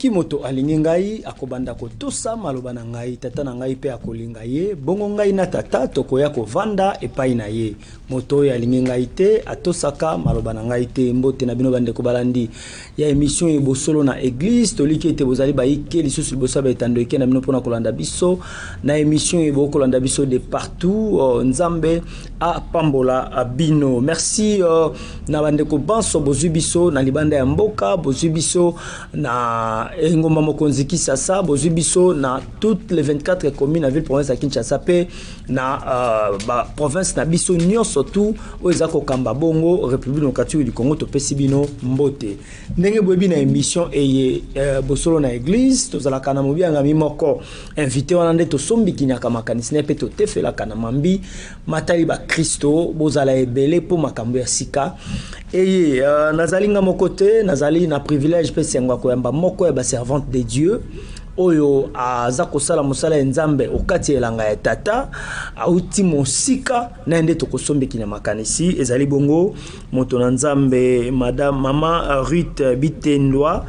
soki moto alingi ngai akobanda kotosa maloba na ngai tata na ngai pe akolinga ye bongo ngai na tata tokoya kovanda epai na ye moto oyo alingi ngai te atosaka maloba na ngai te mbote na bino bandeko balandi ya émission ebosolo na église toliki ete bozali bayike lisusu liboso baetando eke na bino mpona kolanda biso na émission ebokolanda biso de partout nzambe apambola bino merci na bandeko banso bozwi biso na libanda ya mboka bozwi biso na engoma mokonzi Kisasa bozwi biso na toutes les 24 communes à ville province à Kinshasa pe na province na biso nyonso tout oza ko kamba bongo République démocratique du Congo to pesi bino mbote ndenge boyebi na émission eye bosolo na église tozala kana mobianga mimoko invité wana nde to sombi kinyaka makanisi ne pe to tefela kana mambi matali ba Kristo bozala ebele po makambo ya sika eye nazali nga mokote nazali na privilège pe sengwa ko yamba moko ya ba servante de Dieu oyo aza kosala mosala ya nzambe okati elanga ya tata auti mosika na nde tokosombeki na makanisi ezali bongo moto na nzambe madame mama Ruth Bitendwa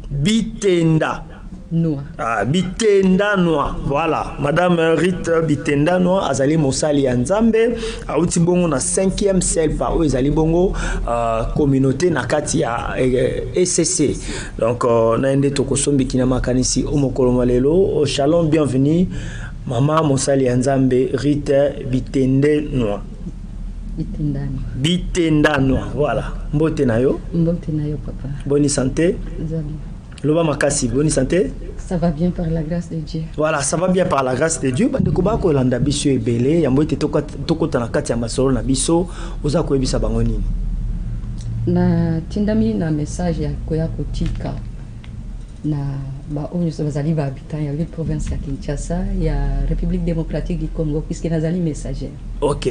Bitenda Noa. Bitenda Noa. Voilà. Madame Rita Bitenda Noa azali mosali ya nzambe auti bongo na 5e selpa o ezali bongo communauté na kati ya ECC. Donc na ende tokosombi kina makanisi omokolo malelo. Shalom, bienvenue mama mosali ya nzambe Rita Bitende Noa. Bitenda Noa. Voilà. Mbote na yo. Mbote na yo papa. Bonne santé. Loba makasi, bonne santé. Ça va bien par la grâce de Dieu. Voilà, ça va bien par la grâce de Dieu. Bande ko ba ko landa biso ebele, yambo ete tokota na kati ya masolo na biso, oza ko ebisa bango nini. Na tindami na message ya koya kotika na ba onyo bazali ba habitant ya ville province ya Kinshasa ya République démocratique du Congo puisque nazali messager. OK.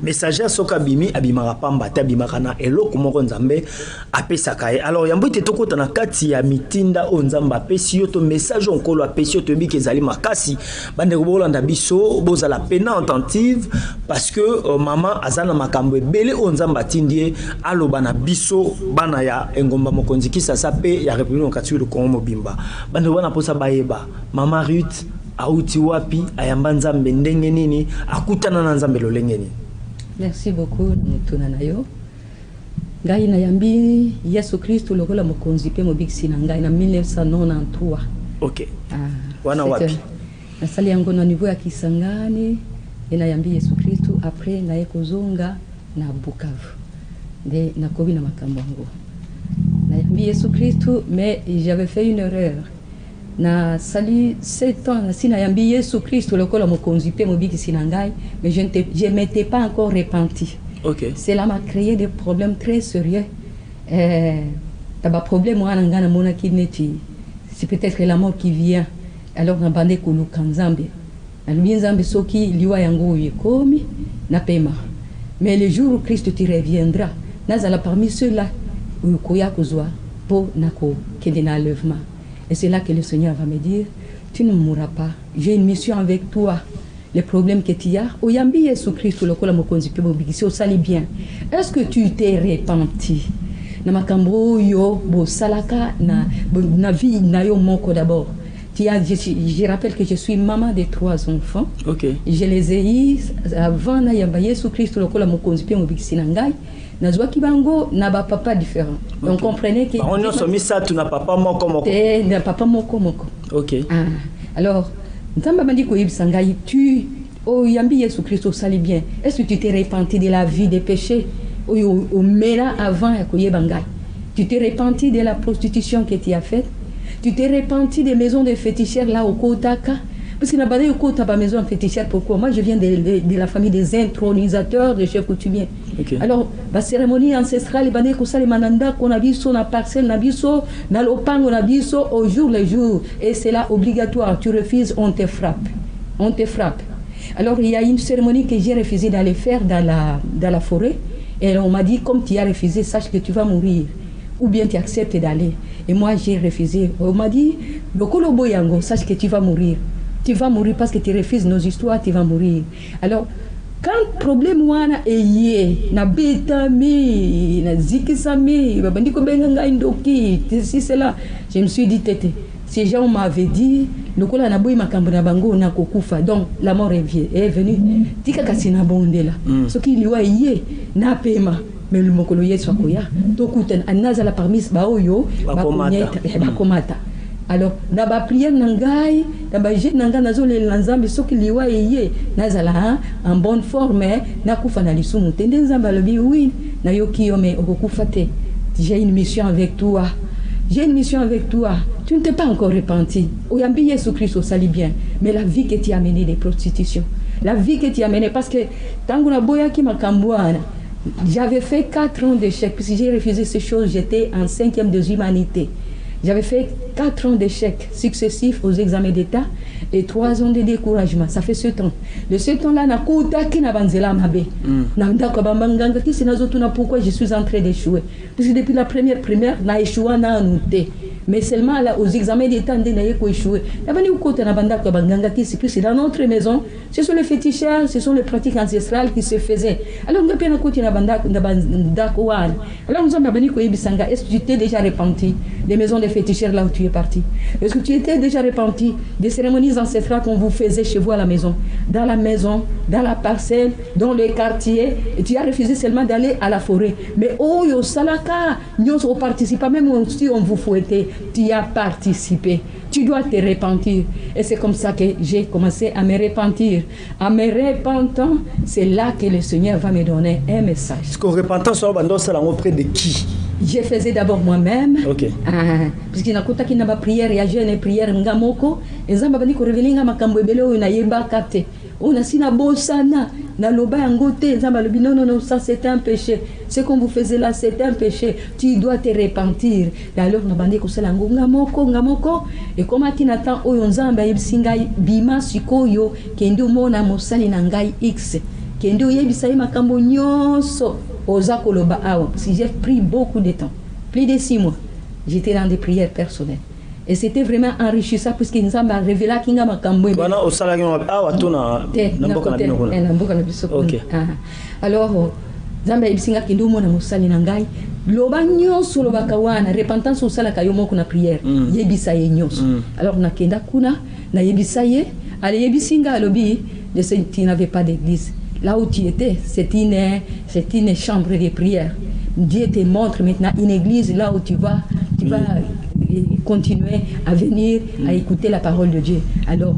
Messager soka bimi abimaka pamba tabimaka na eloko moko nzambe apesaka ye. Alors yambo ete tokota na kati ya mitinda o nzamba apesi yo to message onkolo apesi yo to biki ezali makasi bande ko bolanda biso bozala pena attentive parce que maman azana makambo ebele o nzamba tindie aloba na biso bana ya engomba mokonzi Kisasa pe ya République démocratique du Congo mobimba bande wana posa bayeba mama Ruth auti wapi ayamba nzambe ndenge nini akutana na nzambe lolenge nini. Merci beaucoup mutuna nayo ngai na yambi Yesu Kristo lokola mokonzi pe mobiksi na ngai na 1993. OK. Wana wapi nasali yango na niveau ya Kisangani na yambi Yesu Kristo après na ekozonga na Bukavu de na kobi na makambo yango na yambi Yesu Kristo mais j'avais fait une erreur na sali 7 ans na sina yambi Yesu Kristo lokola mokonzi pe mobiki sinangai mais je m'étais pas encore repenti. OK. Cela m'a créé des problèmes très sérieux. D'abord problème moi ngana mona kineti. C'est peut-être la mort qui vient. Alors na bande ko lukanzambe. Na lukanzambe soki liwa yango yekomi na pema. Mais le jour où Christ tu reviendra, nazala parmi ceux-là où koya kozwa po nako kedena lèvement. Et c'est là que le Seigneur va me dire, tu ne mourras pas, j'ai une mission avec toi. Les problèmes que tu as, oyambi Yesu Kristo lokola mokonzi pe bobikisi osali bien. Est-ce que tu t'es repenti? Na makambo yo bo salaka na vie na yo moko d'abord. Je rappelle que je suis maman de 3 enfants. OK. Je les ai eus avant na yamba Yesu Kristo lokola mokonzi pe bobikisi na ngai. Nazwa kibango na ba papa différent. Okay. Donc comprenez que on a somi ça tu n'as papa moko moko. Na papa moko moko. OK. Alors nzamba bandi ko yibisa ngai tu yambi Yesu Kristo sali bien. Est-ce que tu t'es repenti de la vie des péchés au mena avant ya ko yeba ngai? Tu t'es repenti de la prostitution que tu as faite? Tu t'es repenti des maisons de féticheurs là au Kotaka? Parce que n'a au Kota pas maison fétichère. Pourquoi? Moi je viens de la famille des intronisateurs, des chefs coutumiers. Okay. Alors la cérémonie ancestrale bande ko sali mananda qu'on a biso na parcelle na biso na lopango na biso au jour le jour et c'est là obligatoire. Tu refuses, on te frappe. On te frappe. Alors il y a une cérémonie que j'ai refusé d'aller faire dans la forêt et on m'a dit comme tu as refusé, sache que tu vas mourir ou bien tu acceptes d'aller. Et moi j'ai refusé. On m'a dit lokolo boyango, sache que tu vas mourir. Tu vas mourir parce que tu refuses nos histoires, tu vas mourir. Alors Quand problème wana eye na betami na zikisami babandi ko benga ngai ndoki si cela, je me suis dit tete, ces gens m'avaient dit lokola na boyi makambo na bango na kokufa, donc la mort est venue tika kasina bondela soki liwa eye na pema mais le mokolo yesu akoya to kuten anaza la parmi baoyo bakomata. Alors na ba prière nangai na ba jet nanga nazole nzambe soki liwa eye nazala en bonne forme na kufa na lisumu tende nzambe lobi oui na yoki yo mais okufa te, j'ai une mission avec toi, j'ai une mission avec toi, tu ne t'es pas encore repenti. Oyambi Yesu Christ au sali bien, mais la vie que tu as menée des prostitutions, la vie que tu as menée, parce que tangu na boya ki makambwana, j'avais fait 4 ans d'échec, puisque j'ai refusé ces choses, j'étais en 5e des humanités. J'avais fait 4 ans d'échecs successifs aux examens d'État et 3 ans de découragement. Ça fait 7 ans. De 7 ans-là, pourquoi je suis en train d'échouer. Parce que depuis la première primaire, j'ai échoué. Mais seulement là, aux examens d'État, j'ai échoué. C'est dans notre maison, ce sont les féticheurs, ce sont les pratiques ancestrales qui se faisaient. Alors, est-ce que tu t'es déjà repenti des maisons de féticheurs là où tu es parti? Est-ce que tu étais déjà repenti des cérémonies ancestrales qu'on vous faisait chez vous à la maison, dans la parcelle, dans le quartier, et tu as refusé seulement d'aller à la forêt? Mais oh yo salaka, nous on participe, même si on vous fouettait, tu as participé. Tu dois te repentir. Et c'est comme ça que j'ai commencé à me repentir. En me repentant, c'est là que le Seigneur va me donner un message. Est-ce qu'on repentant sur la auprès de qui? Je faisais d'abord moi-même. Ok. Parce qu'il y a une prière, il y a une prière ngamoko. Et ça m'a dit que revelinga makambo ebelo na yeba kate. On a sina bosana na loba yangote. Ça m'a dit non, ça c'est un péché. Ce qu'on vous faisait là, c'est un péché. Tu dois te repentir. Et alors on a dit que c'est ngamoko. Et comme atinatan oyonzamba yebsingai bima sikoyo kendo mona mosali na ngai X. Kendo yebisai makambo nyonso. Si j'ai pris beaucoup de temps, plus de 6 mois, j'étais dans des prières personnelles. Et c'était vraiment enrichissant puisque nous avons révélé qu'il y a un cambo. Alors, Zamba ibsinga kindumo na musali na ngai loba nyonso loba kawana repentance usala kayomo kuna prière yebisa ye nyonso. Alors nakenda kuna na yebisa ye ale yebisinga lobi de ce qui n'avait pas d'église. Là où tu étais, c'est une chambre de prière. Dieu te montre maintenant une église là où tu vas continuer à venir à écouter la parole de Dieu. Alors,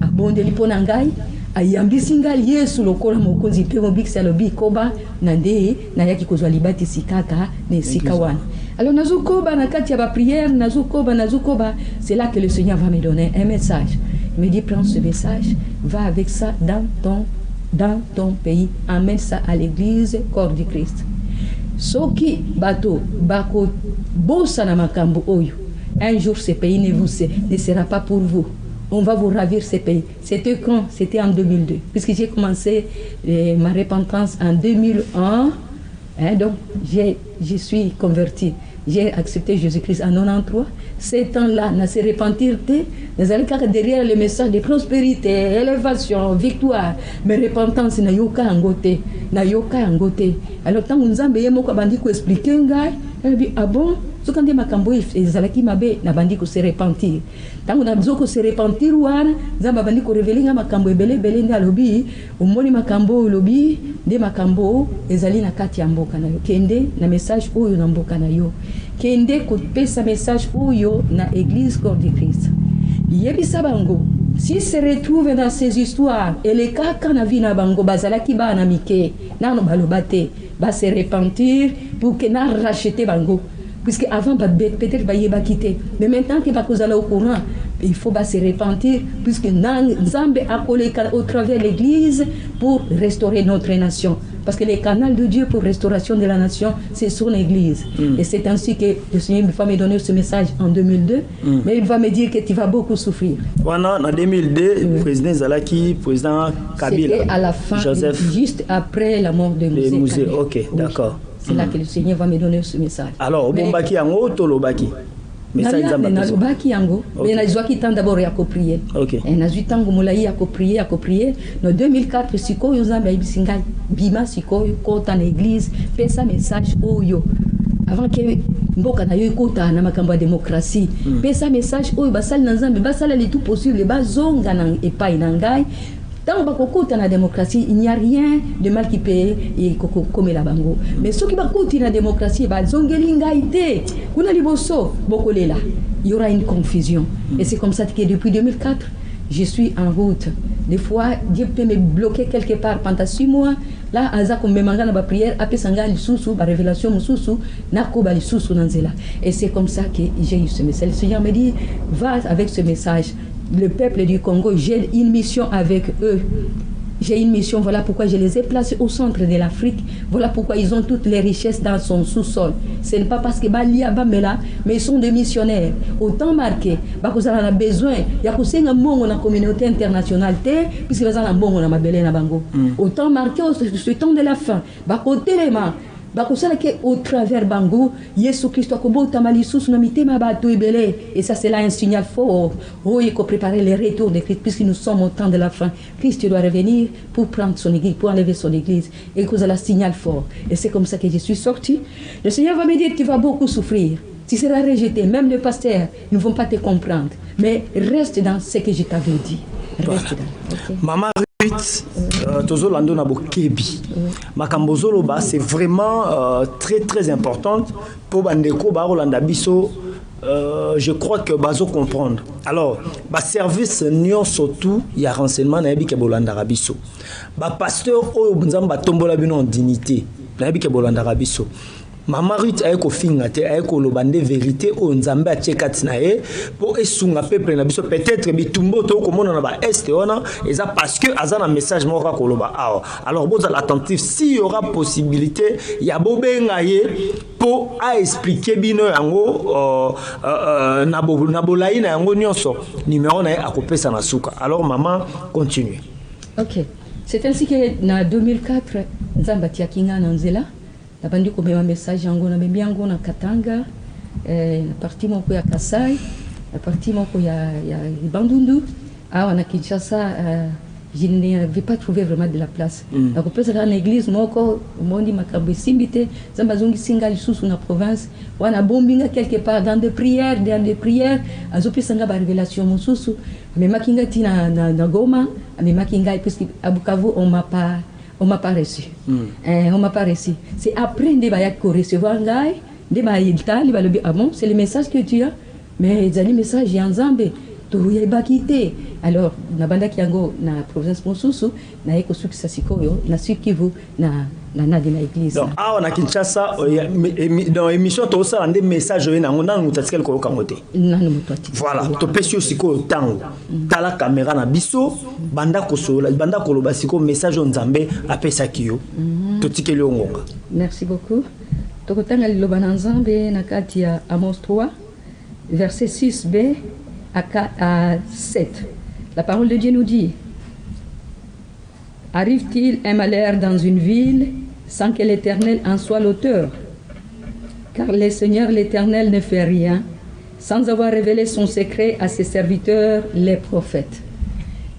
abonde liponangai, ayambi singal yesu lokola mokonzi pe mobikisa lobi koba nande na yaki kozwa libati sikaka ne sikawana. Alors nazukoba na kati ya ba prière nazukoba, c'est là que le Seigneur va me donner un message. Il me dit prends ce message, va avec ça dans ton pays, amène ça à l'église corps du Christ. Soki bato bako bosa na makambo oyo. Un jour ce pays ne sera pas pour vous. On va vous ravir ce pays. C'était quand? C'était en 2002. Puisque j'ai commencé ma repentance en 2001. Donc je suis converti. J'ai accepté Jésus-Christ en 93. Ces temps-là, na se repentir, derrière le message de prospérité, élévation, victoire, mais repentance na yoka angote. Alors tant que Nzambe yemoko bandi ko expliquer ngai, elle dit ah bon, so quand makambo ezalaki mabe na bandi ko se repentir. Tant na bizoko se repentir wana, Nzambe bandi ko révéler nga makambo ebele nda lobi, omoni makambo lobi, de makambo ezali na kati ya mboka na yo. Kende na message oyo na mboka na yo. Kende ko pesa message oyo na église corps du Christ. Yebisa bango si se retrouve dans ces histoires et les cas kana vina bango bazalaki ba na mike nano balobate ba se repentir pour que na racheter bango puisque avant peut-être ba yeba quitter mais maintenant que ba kozala au courant il faut se repentir puisque Nzambe a collé au travers l'église pour restaurer notre nation. Parce que les canaux de Dieu pour restauration de la nation, c'est son église. Et c'est ainsi que le Seigneur va me donner ce message en 2002. Mais il va me dire que tu vas beaucoup souffrir. En 2002, président Zalaki, président Kabila. C'était à la fin, Joseph, juste après la mort de Musée. Ok, d'accord. C'est là que le Seigneur va me donner ce message. Alors, Bombaki Ango, Tolobaki. Mais ça exemple na lobaki yango mais na zwaki temps d'abord ya ko prier et na zwitango mulai ya ko prier no 2004 sikoyo nzambe ayibisinga bima sikoyo kota na église pesa message oyo avant que mboka na yo kota na makambo ya démocratie pesa message oyo basali na nzambe basala le tout possible bazonga na epai na ngai. Tant que la démocratie, il n'y a rien de mal qui peut comme la bango. Mais ceux qui bakouti la démocratie, il y aura une confusion. Et c'est comme ça que depuis 2004, je suis en route. Des fois, Dieu peut me bloquer quelque part pendant 6 mois. Là, Aza comme me manga na prière, après sanga lisusu, ba révélation mususu, nako ba lisusu nanzela. Et c'est comme ça que j'ai eu ce message. Le Seigneur me dit, va avec ce message. Le peuple du Congo, j'ai une mission avec eux. J'ai une mission, voilà pourquoi je les ai placés au centre de l'Afrique. Voilà pourquoi ils ont toutes les richesses dans son sous-sol. Ce n'est pas parce que Balia Bamela, mais ils sont des missionnaires. Autant marqué, parce qu'on a besoin, il y a aussi un monde dans la communauté internationale, puisque vous avez un monde dans ma belle na bango. Autant marqué au temps de la fin, téléma. Au travers Bango, Yesu Christ et ça c'est là un signal fort. Il faut préparer le retour de Christ puisque nous sommes au temps de la fin. Christ doit revenir pour prendre son église, pour enlever son église. Et cause un signal fort. Et c'est comme ça que je suis sorti. Le Seigneur va me dire tu vas beaucoup souffrir. Tu seras rejeté. Même les pasteurs ne vont pas te comprendre. Mais reste dans ce que je t'avais dit. Reste dans. Okay. Maman Tozolando na bokebi. Makambo zoloba c'est vraiment très très importante pour bandeko ba Rolanda biso. Je crois que bazo comprendre. Alors, ba service nion surtout il y a renseignement na yebike bolanda rabiso. Ba pasteur oyo nzamba tombola bino en dignité. Na yebike bolanda rabiso. Mama Ruth ayeko finga te ayeko lobande vérité o nzambe atchekati na ye po esunga peuple na biso peut-être bitumbo to komona na ba est ona eza parce que azana message moko ko loba awa. Alors boza l'attentif si y aura possibilité ya bobenga ye po a expliquer bino yango na bolai na yango nyonso numéro na ye akopesa na suka. Alors maman continue. OK. C'est ainsi que na 2004 nzamba tiakinga na nzela la bandi ko mema message yango na membi yango na Katanga na parti moko ya Kasai na parti moko ya Bandundu na Kinshasa je n'avais pas trouvé vraiment de la place na ko pesa na église moko mondi makambo simbite zamba zongi singa lisusu na province wana bombinga quelque part dans des prières azopesa nga ba révélation mususu mema kinga tina na Goma mema kinga puisque à Bukavu on m'a pas reçu. On m'a pas reçu. C'est après de recevoir c'est le message que tu as. Mais les messages en Zambé, tu as quitté. Alors, na banda kiango na province Monsusu, na eko succès sikoyo, na Kivu, na de l'église. Donc, na Kinshasa, dans l'émission, tu as des messages, tu as voilà, tu peux aussi tango. Tu la caméra na biso, banda koloba siko message en Zambé, apé sakio. Merci beaucoup. Tokotanga liloba na Nzambe na kati ya Amos 3, verset 6b à 7. La parole de Dieu nous dit: arrive-t-il un malheur dans une ville sans que l'Éternel en soit l'auteur? Car le Seigneur l'Éternel ne fait rien sans avoir révélé son secret à ses serviteurs les prophètes.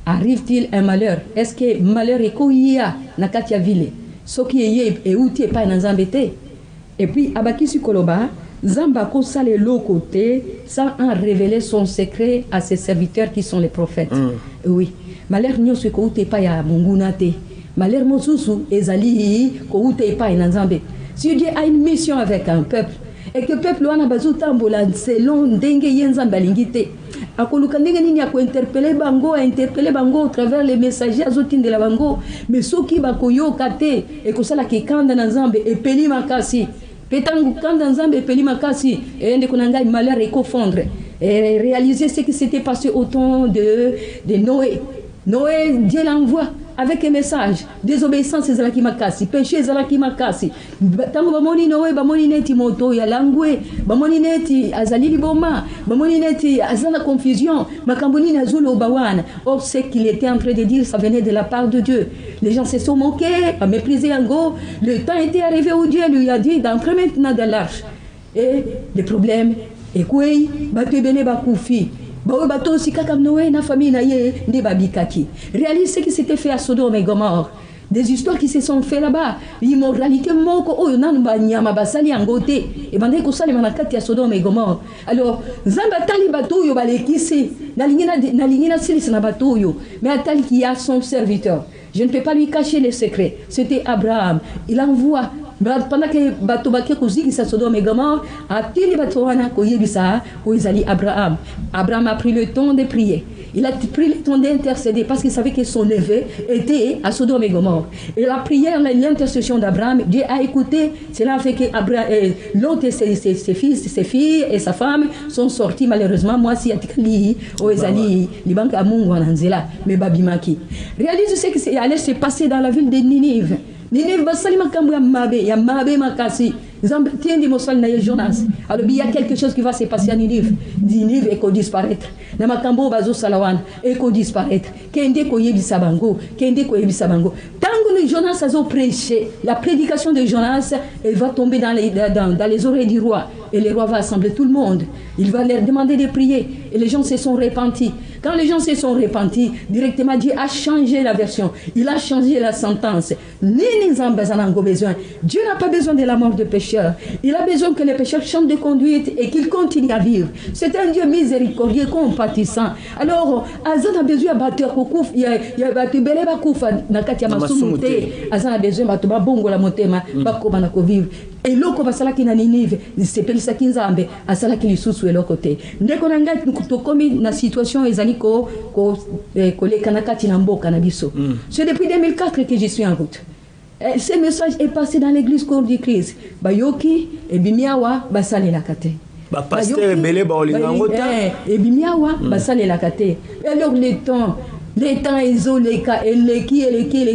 Arrive-t-il un malheur? Est-ce que malheur est koya na katia ville? Ce qui est et outil pas dans Zambété. Et puis abakisi koloba Zamba kosa le côté sans en révéler son secret à ses serviteurs qui sont les prophètes. Oui. Malheur nyo se ko outé pas ya mungunate. Malheur mosusu ezali ko outé pas dans Zambé. Si Dieu a une mission avec un peuple et que le peuple wana bazutambola selon ndenge yenzamba lingité akoluka ndenge nini ako interpeller bango au travers les messagers azotinde la bango mais soki bakoyoka te et ko sala ke kanda na Nzambe e peli makasi petangu kanda Nzambe e peli makasi et ndeko nanga malheur et confondre et réaliser ce qui s'était passé au temps de Noé. Noé, Dieu l'envoie avec un message. Désobéissance, c'est la qui m'a cassé. Péché, c'est la qui m'a cassé. Tango bamoni Noé, bamoni neti moto ya langwe, bamoni neti azali liboma, bamoni neti azana confusion, makamboni na zulo bawana. Or, ce qu'il était en train de dire, ça venait de la part de Dieu. Les gens se sont moqués, à mépriser en go. Le temps était arrivé où Dieu lui a dit d'entrer maintenant dans l'arche. Et le problème Et quoi, bato ebele bakufi. Bah bato aussi kaka Noé na famille na ye ndi babikaki. Réalise ce qui s'était fait à Sodome et Gomorrhe. Des histoires qui se sont faites là-bas. L'immoralité moko oyo nanu ba nyama basali angote. Et bande ko sali manakati ya Sodome et Gomorrhe. Alors, Zamba tali bato yo balekisi. Na lingina silisi na bato yo. Mais atali qui a son serviteur. Je ne peux pas lui cacher les secrets. C'était Abraham. Il envoie pendant que bato baké koziki sa Sodome et Gomorrhe, atili bato wana ko yebisa ko izali Abraham. Abraham a pris le temps de prier. Il a pris le temps d'intercéder parce qu'il savait que son neveu était à Sodome et Gomorrhe. Et la prière, l'intercession d'Abraham, Dieu a écouté. Cela a fait que l'autre et ses fils, ses filles et sa femme sont sortis malheureusement. Moi, si Atikali, Oezali, Libank Amungu, Ananzela, mais Babimaki. Réalise ce qui allait se passer dans la ville de Ninive. Ninive, Basalima Kambu ya Mabe Makasi. Jonas. Alors il y a quelque chose qui va se passer à Ninive. Ninive est qu'on disparaître. Namakambo Bazo Salawan est qu'on disparaître. Kende ko yebisabango, Kende ko yebisabango. Tant que Jonas a prêché, la prédication de Jonas, elle va tomber dans les oreilles du roi. Et le roi va assembler tout le monde. Il va leur demander de prier. Et les gens se sont repentis. Quand les gens se sont repentis, directement Dieu a changé la version. Il a changé la sentence. Dieu n'a pas besoin de la mort de pécheurs. Il a besoin que les pécheurs changent de conduite et qu'ils continuent à vivre. C'est un Dieu miséricordieux, compatissant. Alors, Azan a besoin de battre Kokouf. Il y a battu Beleba Koufa, Nakatia Masumute. Azan a besoin de battre Bongo la Motema, Bakoma Nako vivre. Et l'autre va s'ala qui na Ninive, c'est Pelisa Kinzambe, à s'ala qui lui sous et l'autre côté. Dès qu'on a commis la situation, ils allaient les Kanakati Nambo Canabiso. C'est depuis 2004 que je suis en route. Ce message est passé dans l'église Corps du Christ. Bayoki et Bimiawa, Basale Lakate. Pasteur Belé Baolingangota. Et Bimiawa, Basale Lakate. Et alors les temps isolés, et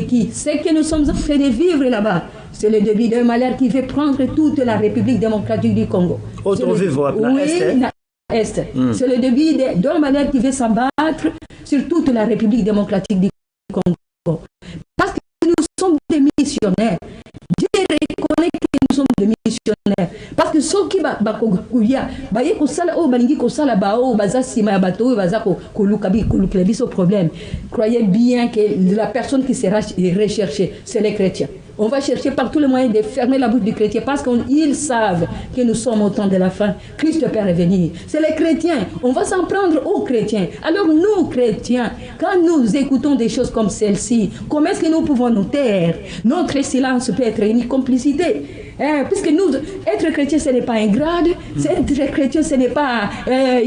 qui. C'est que nous sommes en train de vivre là-bas. C'est le début d'un malheur qui veut prendre toute la République démocratique du Congo. Autre vivre à Est. C'est le début d'un malheur qui veut s'abattre sur toute la République démocratique du Congo. Parce que nous sommes des missionnaires. Dieu reconnaît que nous sommes des missionnaires. Parce que ceux qui croyez bien que la personne qui sera recherchée, c'est les chrétiens. On va chercher par tous les moyens de fermer la bouche du chrétien parce qu'ils savent que nous sommes au temps de la fin. Christ Père est venu. C'est les chrétiens. On va s'en prendre aux chrétiens. Alors nous, chrétiens, quand nous écoutons des choses comme celle-ci, comment est-ce que nous pouvons nous taire? Notre silence peut être une complicité. Puisque nous, être chrétien, ce n'est pas un grade. Être chrétien, ce n'est pas un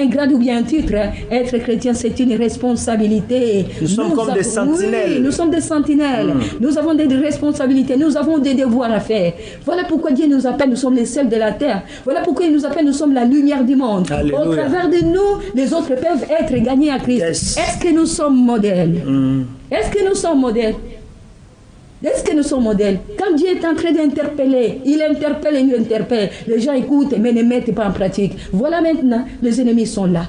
grade ou bien un titre. Être chrétien, c'est une responsabilité. Nous sommes comme des sentinelles. Oui, nous sommes des sentinelles. Nous avons des responsabilités. Nous avons des devoirs à faire. Voilà pourquoi Dieu nous appelle, nous sommes les sels de la terre. Voilà pourquoi il nous appelle, nous sommes la lumière du monde. Alléluia. Au travers de nous, les autres peuvent être gagnés à Christ. Yes. Est-ce que nous sommes modèles? Est-ce que nous sommes modèles? Est-ce que nous sommes modèles? Quand Dieu est en train d'interpeller, il interpelle et il interpelle. Les gens écoutent mais ne mettent pas en pratique. Voilà maintenant, les ennemis sont là.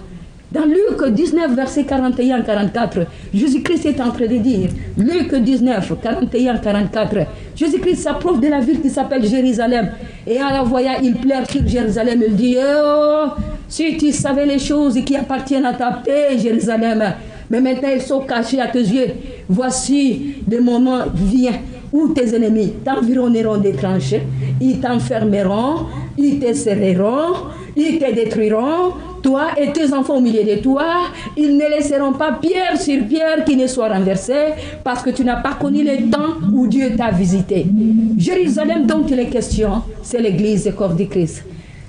Dans Luc 19, verset 41-44, Jésus-Christ est en train de dire, Luc 19, 41-44, Jésus-Christ s'approche de la ville qui s'appelle Jérusalem. Et en la voyant, il pleure sur Jérusalem. Il dit, oh, si tu savais les choses qui appartiennent à ta paix, Jérusalem, mais maintenant elles sont cachées à tes yeux. Voici le moment vient où tes ennemis t'environneront des tranchées, ils t'enfermeront, ils te serreront, ils te détruiront, toi et tes enfants au milieu de toi, ils ne laisseront pas pierre sur pierre qui ne soit renversée, parce que tu n'as pas connu le temps où Dieu t'a visité. Jérusalem dont il est question, c'est l'église corps du Christ.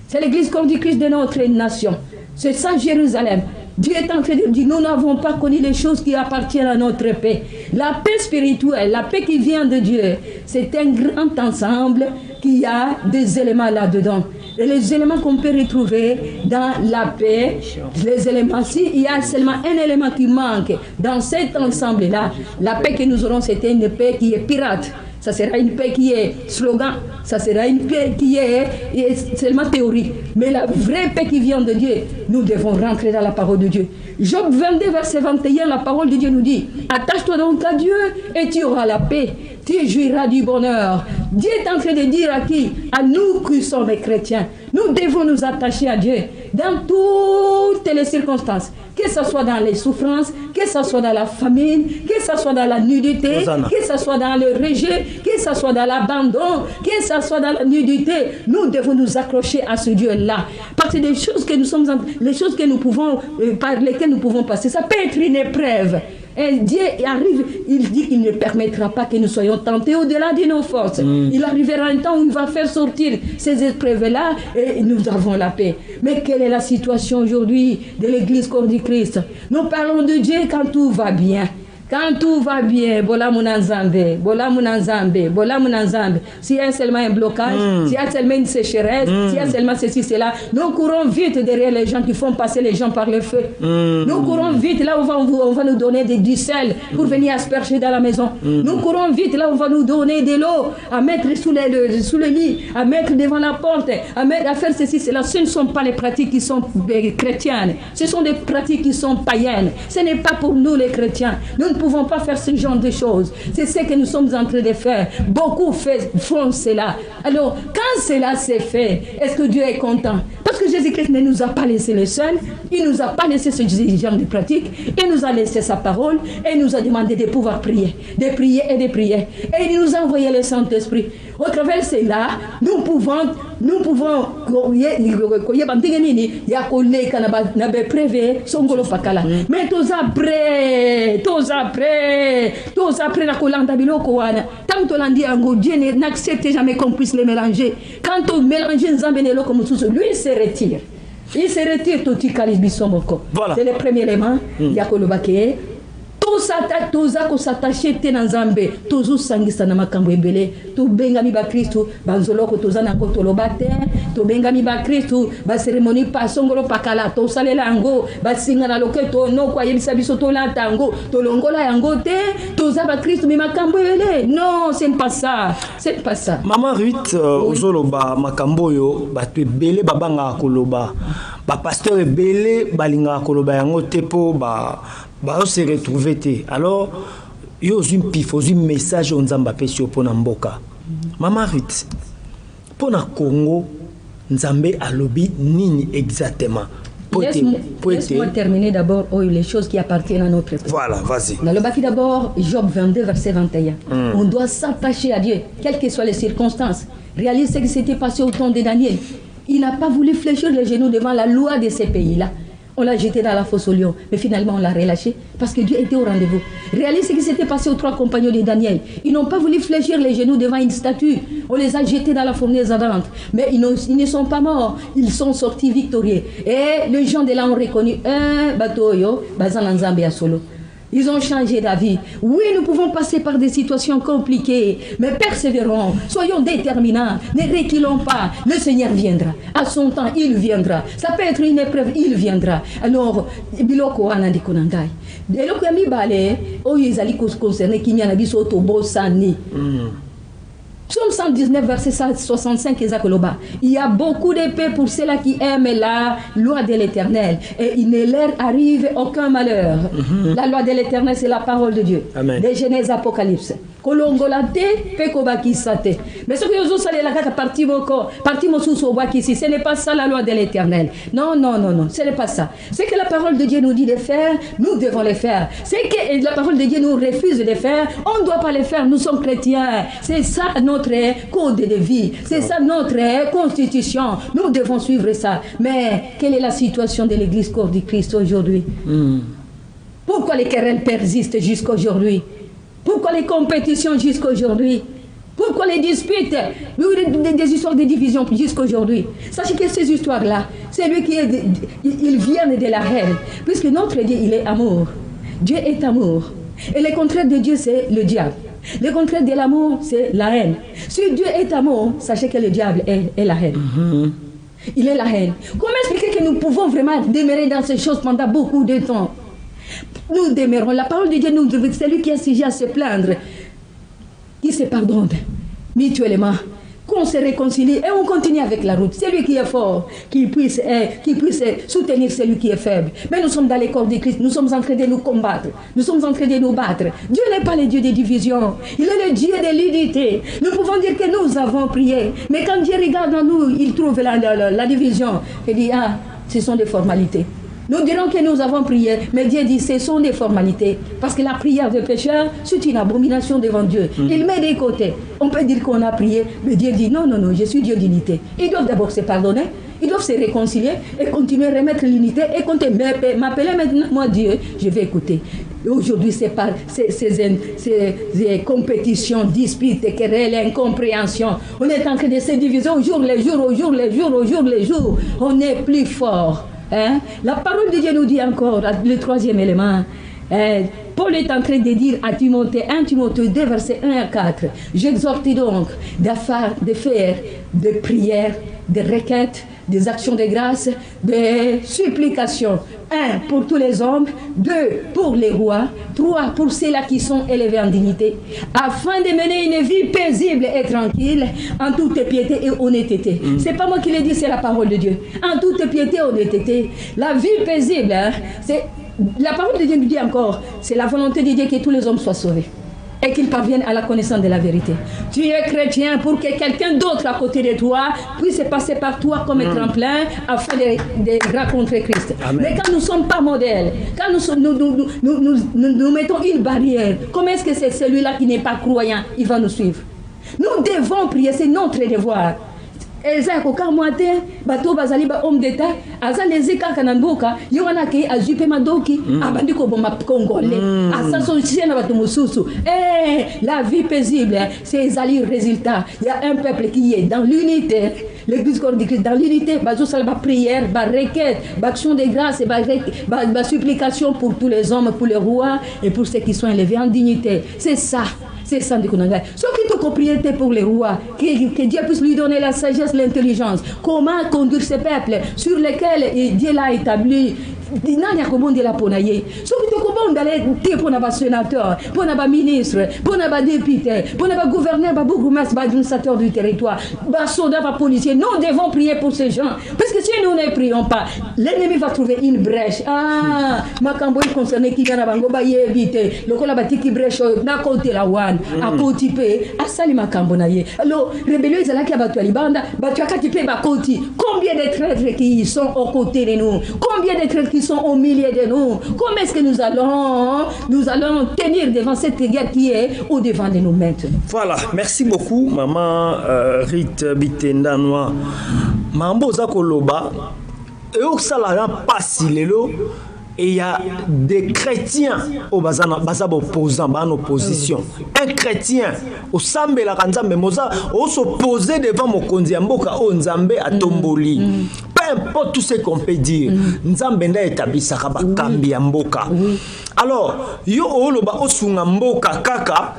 C'est l'église corps du Christ de notre nation. C'est ça Jérusalem. Dieu est en train de dire, nous n'avons pas connu les choses qui appartiennent à notre paix. La paix spirituelle, la paix qui vient de Dieu, c'est un grand ensemble qui a des éléments là-dedans. Et les éléments qu'on peut retrouver dans la paix, les éléments, s'il y a seulement un élément qui manque dans cet ensemble-là, la paix que nous aurons, c'est une paix qui est pirate. Ça sera une paix qui est slogan, ça sera une paix qui est seulement théorique. Mais la vraie paix qui vient de Dieu, nous devons rentrer dans la parole de Dieu. Job 22, verset 21, la parole de Dieu nous dit, attache-toi donc à Dieu et tu auras la paix. Tu jouiras du bonheur. Dieu est en train de dire à qui? À nous qui sommes les chrétiens. Nous devons nous attacher à Dieu dans toutes les circonstances. Que ce soit dans les souffrances, que ce soit dans la famine, que ce soit dans la nudité, que ce soit dans le rejet, que ce soit dans l'abandon, que ce soit dans la nudité. Nous devons nous accrocher à ce Dieu-là. Parce que les choses que nous sommes, les choses que nous pouvons, par lesquelles nous pouvons passer, ça peut être une épreuve. Et Dieu arrive, il dit qu'il ne permettra pas que nous soyons tentés au-delà de nos forces. Il arrivera un temps où il va faire sortir ces épreuves-là et nous avons la paix. Mais quelle est la situation aujourd'hui de l'Église corps du Christ? Nous parlons de Dieu quand tout va bien. Quand tout va bien, bola munanzambe, bola munanzambe, bola munanzambe. S'il y a seulement un blocage, s'il y a seulement une sécheresse, s'il y a seulement ceci, cela, nous courons vite derrière les gens qui font passer les gens par le feu. Nous courons vite là où on va nous donner du sel pour venir asperger dans la maison. Nous courons vite là où on va nous donner de l'eau à mettre sous le lit, à mettre devant la porte, à faire ceci, cela. Ce ne sont pas les pratiques qui sont chrétiennes. Ce sont des pratiques qui sont païennes. Ce n'est pas pour nous les chrétiens. Nous ne pouvons pas faire ce genre de choses. C'est ce que nous sommes en train de faire. Beaucoup font cela. Alors, quand cela s'est fait, est-ce que Dieu est content? Parce que Jésus-Christ ne nous a pas laissé les seuls. Il ne nous a pas laissé ce genre de pratique. Il nous a laissé sa parole et il nous a demandé de pouvoir prier. De prier et de prier. Et il nous a envoyé le Saint-Esprit. Au travers de cela, nous pouvons mais tous après la colanda biloko wana tant to landi ango Dieu n'accepte jamais qu'on puisse les mélanger. Quand on mélange nzambe ne loko mususu, lui il se retire. Il se retire tout ikalis bisomoko. C'est le premier élément ya kolobake. Tous s'attacher à Nzambe, tous sangisa na makambo ebele, to bengami ba Kristo, banzoloko tozana ko tolobate, to bengami ba Kristo, ba cérémonie pa songolo pakala, to salela yango, ba singa na loketo no kwa yebisa biso to la tango, to longola yango te, to za ba Kristo mi makambo ebele. Non, c'est pas ça. C'est pas ça. Maman Ruth ozoloba makambo yo batu ebele babanga koloba. Ba pasteur ebele balinga koloba yango te po ba se retrouver te. Alors yo une pif un message on nzamba pesio pona mboka. Maman Ruth pona Congo nzambe alobi nini exactement? Laisse-moi terminer d'abord les choses qui appartiennent à notre époque. Voilà, vas-y. Dans le bâti d'abord, Job 22, verset 21. On doit s'attacher à Dieu, quelles que soient les circonstances. Réalise ce qui s'était passé au temps de Daniel. Il n'a pas voulu fléchir les genoux devant la loi de ces pays-là. On l'a jeté dans la fosse au lion, mais finalement on l'a relâché parce que Dieu était au rendez-vous. Réalise ce qui s'était passé aux 3 compagnons de Daniel. Ils n'ont pas voulu fléchir les genoux devant une statue. On les a jetés dans la fournaise ardente. Mais ils ne sont pas morts. Ils sont sortis victorieux. Et les gens de là ont reconnu un bateau, Bazan Nzambe à solo. Ils ont changé d'avis. Oui, nous pouvons passer par des situations compliquées, mais persévérons, soyons déterminants, ne reculons pas. Le Seigneur viendra. À son temps, il viendra. Ça peut être une épreuve, il viendra. Alors, biloko anandi konangai. Eloko yami bale, oyezali concerné qui m'y a dit soto bosani. Psaume 119, verset 65, il y a beaucoup de paix pour ceux-là qui aiment la loi de l'Éternel. Et il ne leur arrive aucun malheur. La loi de l'Éternel, c'est la parole de Dieu. Amen. De Genèse, Apocalypse. Mais ce que vous allez la partie ce n'est pas ça la loi de l'Éternel. Non, non, non, non, ce n'est pas ça. Ce que la parole de Dieu nous dit de faire, nous devons le faire. Ce que la parole de Dieu nous refuse de faire, on ne doit pas le faire. Nous sommes chrétiens. C'est ça notre code de vie. C'est ça notre constitution. Nous devons suivre ça. Mais quelle est la situation de l'Église corps du Christ aujourd'hui? Pourquoi les querelles persistent jusqu'à aujourd'hui? Pourquoi les compétitions jusqu'à aujourd'hui? Pourquoi les disputes, des histoires de division jusqu'à aujourd'hui? Sachez que ces histoires-là, c'est lui qui ils viennent de la haine. Puisque notre Dieu, il est amour. Dieu est amour. Et le contraire de Dieu, c'est le diable. Le contraire de l'amour, c'est la haine. Si Dieu est amour, sachez que le diable est la haine. Il est la haine. Comment expliquer que nous pouvons vraiment demeurer dans ces choses pendant beaucoup de temps? Nous demeurons. La parole de Dieu nous dit, c'est lui qui a sujet à se plaindre. qui se pardonnent mutuellement, qu'on se réconcilie et on continue avec la route. Celui qui est fort, qui puisse soutenir celui qui est faible. Mais nous sommes dans les corps de Christ, nous sommes en train de nous combattre, nous sommes en train de nous battre. Dieu n'est pas le Dieu des divisions, il est le Dieu de l'unité. Nous pouvons dire que nous avons prié, mais quand Dieu regarde en nous, il trouve la division. Il dit, ah, ce sont des formalités. Nous dirons que nous avons prié, mais Dieu dit ce sont des formalités. Parce que la prière des pécheurs, c'est une abomination devant Dieu. Il met des côtés. On peut dire qu'on a prié, mais Dieu dit non, non, non, je suis Dieu d'unité. Ils doivent d'abord se pardonner, ils doivent se réconcilier et continuer à remettre l'unité et compter. M'appeler maintenant, moi Dieu, je vais écouter. Aujourd'hui, c'est par ces compétitions, disputes, querelles, incompréhensions. On est en train de se diviser au jour le jour. On est plus fort. Hein? La parole de Dieu nous dit encore, le troisième élément, Paul est en train de dire à Timothée, 1 Timothée 2, versets 1 à 4, j'exhorte donc de faire des prières, des requêtes, des actions de grâce, des supplications. 1 pour tous les hommes, 2 pour les rois, 3 pour ceux-là qui sont élevés en dignité, afin de mener une vie paisible et tranquille, en toute piété et honnêteté. C'est pas moi qui l'ai dit, c'est la parole de Dieu. En toute piété et honnêteté. La vie paisible, hein, c'est la parole de Dieu nous dit encore, c'est la volonté de Dieu que tous les hommes soient sauvés et qu'ils parviennent à la connaissance de la vérité. Tu es chrétien pour que quelqu'un d'autre à côté de toi puisse passer par toi comme un tremplin afin de rencontrer Christ. Amen. Mais quand nous ne sommes pas modèles, quand nous mettons une barrière, comment est-ce que c'est celui-là qui n'est pas croyant, il va nous suivre? Nous devons prier, c'est notre devoir. Ezako kamwate bato bazali ba homme d'état azalezi kaka na mboka yo wana ke azupe madoki abandi ko boma congolais asaso na bato mususu la vie paisible c'est ezali résultat. Il y a un peuple qui est dans l'unité, l'église corps de Christ dans l'unité, bazo sala ba prière, ba requête, ba action de grâce et ba supplication pour tous les hommes, pour les rois et pour ceux qui sont élevés en dignité. C'est ça. C'est ça de Konanga. Ce qui est propriété pour les rois, que Dieu puisse lui donner la sagesse, l'intelligence. Comment conduire ces peuples sur lesquels Dieu l'a établi. Nani akomonde la ponaye. So ki tokobonda le te pona ba sénateur, pona ba ministre, pona ba député, pona ba gouverneur, ba bourgmestre, ba administrateur du territoire, ba soldat, ba policier. Nous devons prier pour ces gens. Parce que si nous ne prions pas, l'ennemi va trouver une brèche. Ah, makambo concerné qui gana bango ba yebite. Lokola ba tiki brèche na côté la wan, a côté pe, asali makambo na ye. Alors, rébellion ezalaki ba Talibanda, ba tuakati pe ba côté. Combien de traîtres qui sont aux côtés de nous? Combien de traîtres qui sont au milieu de nous? Comment est-ce que nous allons tenir devant cette guerre qui est au devant de nous maintenant? Voilà, merci beaucoup maman Rite Bitendanoa. Mambo zakoloba et au salaire pas lelo. Et il y a des chrétiens au bazana opposant en opposition. Un chrétien au sambe la kanzambe moza au s'opposer devant mokonzi mboka o nzambe atomboli. Peu importe tout ce qu'on peut dire, nzambe nda etabisaka bakambi ya mboka. Alors yo oloba osunga mboka kaka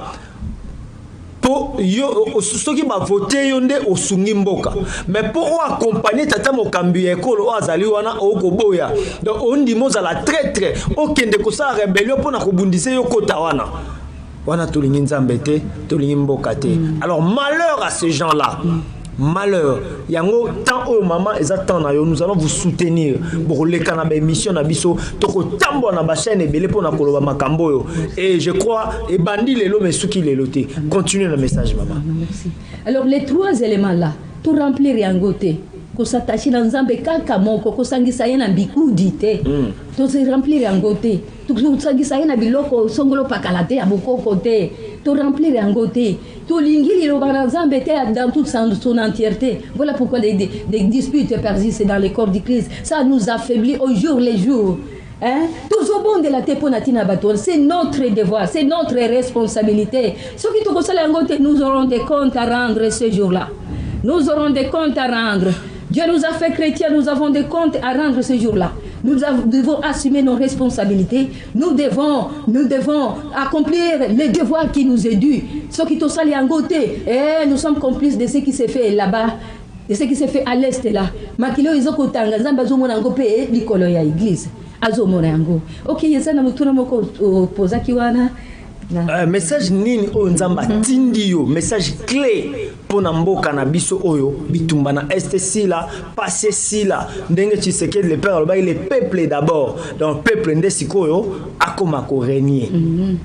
po yo soki ba voter yo nde osungi mboka, mais pour accompagner tata mokambi ekolo azali wana okoboya donc on dit moza la traître okende ko sa rébellion pour na kobundise yo kota wana tolingi nzambe te tolingi mboka te. Alors malheur à ces gens-là. Malheur, yango tant au maman exactement nous allons vous soutenir pour les canabé mission na biso toko tambo na ba chaîne ebele pona koloba makambo yo et je crois et bandi lelo mais souki leloté. Continuez le message maman. Merci. Alors les trois éléments là, tout remplir yangote ko s'attacher dans nzambe kaka moko ko sangisa yena bikudi te. To se remplir yangote. To sangisa yena biloko songolo pakalate ya bokoko te. To remplir yangote. Tout l'ingili le baranzambe dans toute son entièreté. Voilà pourquoi des disputes persistent dans les corps du Christ. Ça nous affaiblit au jour les jours. Hein? Toujours bon de la teponatina baton, c'est notre devoir, c'est notre responsabilité. Ce qui te nous aurons des comptes à rendre ce jour-là. Nous aurons des comptes à rendre. Dieu nous a fait chrétiens, nous avons des comptes à rendre ce jour-là. Nous devons assumer nos responsabilités. Nous devons accomplir les devoirs qui nous est dû. Ce qui est allé en côté, nous sommes complices de ce qui s'est fait là-bas, de ce qui s'est fait à l'est là. Makilo izokotanga nzamba zo monango pe likolo ya église. Azo monango. OK, yesa na mutuna moko poza kiwana message nini oyo nzamba tindi yo message clé pona mboka na biso oyo bitumba na este sila passé sila ndenge Tshisekedi le père le peuple d'abord donc peuple nde sikoyo akoma ko régner